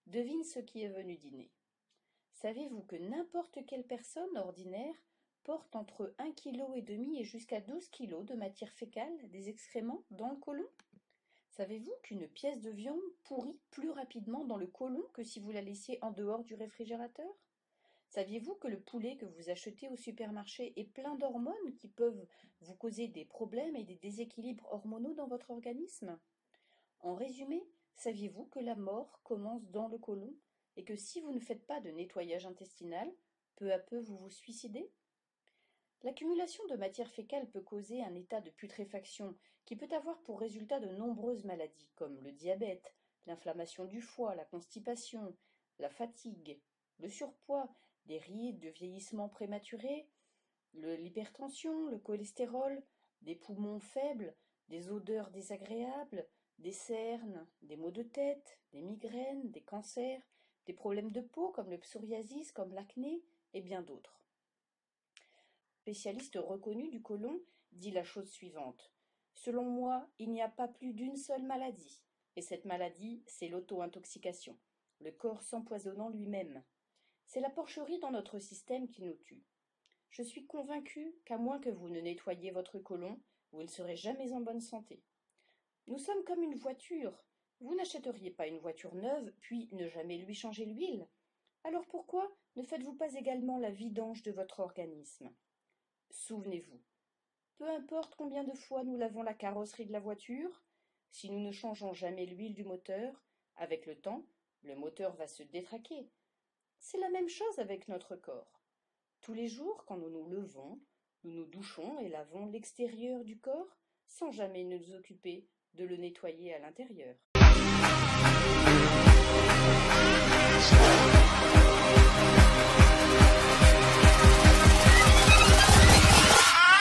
Devine ce qui est venu dîner. Savez-vous que n'importe quelle personne ordinaire porte entre 1,5 kg et jusqu'à 12 kg de matière fécale, des excréments, dans le côlon? Savez-vous qu'une pièce de viande pourrit plus rapidement dans le côlon que si vous la laissiez en dehors du réfrigérateur? Saviez-vous que le poulet que vous achetez au supermarché est plein d'hormones qui peuvent vous causer des problèmes et des déséquilibres hormonaux dans votre organisme? En résumé, saviez-vous que la mort commence dans le côlon et que si vous ne faites pas de nettoyage intestinal, peu à peu vous vous suicidez? L'accumulation de matière fécale peut causer un état de putréfaction qui peut avoir pour résultat de nombreuses maladies comme le diabète, l'inflammation du foie, la constipation, la fatigue, le surpoids, des rides de vieillissement prématuré, l'hypertension, le cholestérol, des poumons faibles, des odeurs désagréables, des cernes, des maux de tête, des migraines, des cancers, des problèmes de peau comme le psoriasis, comme l'acné et bien d'autres. Le spécialiste reconnu du côlon dit la chose suivante. Selon moi, il n'y a pas plus d'une seule maladie. Et cette maladie, c'est l'auto-intoxication, le corps s'empoisonnant lui-même. C'est la porcherie dans notre système qui nous tue. Je suis convaincu qu'à moins que vous ne nettoyiez votre côlon, vous ne serez jamais en bonne santé. Nous sommes comme une voiture. Vous n'achèteriez pas une voiture neuve, puis ne jamais lui changer l'huile. Alors pourquoi ne faites-vous pas également la vidange de votre organisme? Souvenez-vous, peu importe combien de fois nous lavons la carrosserie de la voiture, si nous ne changeons jamais l'huile du moteur, avec le temps, le moteur va se détraquer. C'est la même chose avec notre corps. Tous les jours, quand nous nous levons, nous nous douchons et lavons l'extérieur du corps sans jamais nous occuper de le nettoyer à l'intérieur.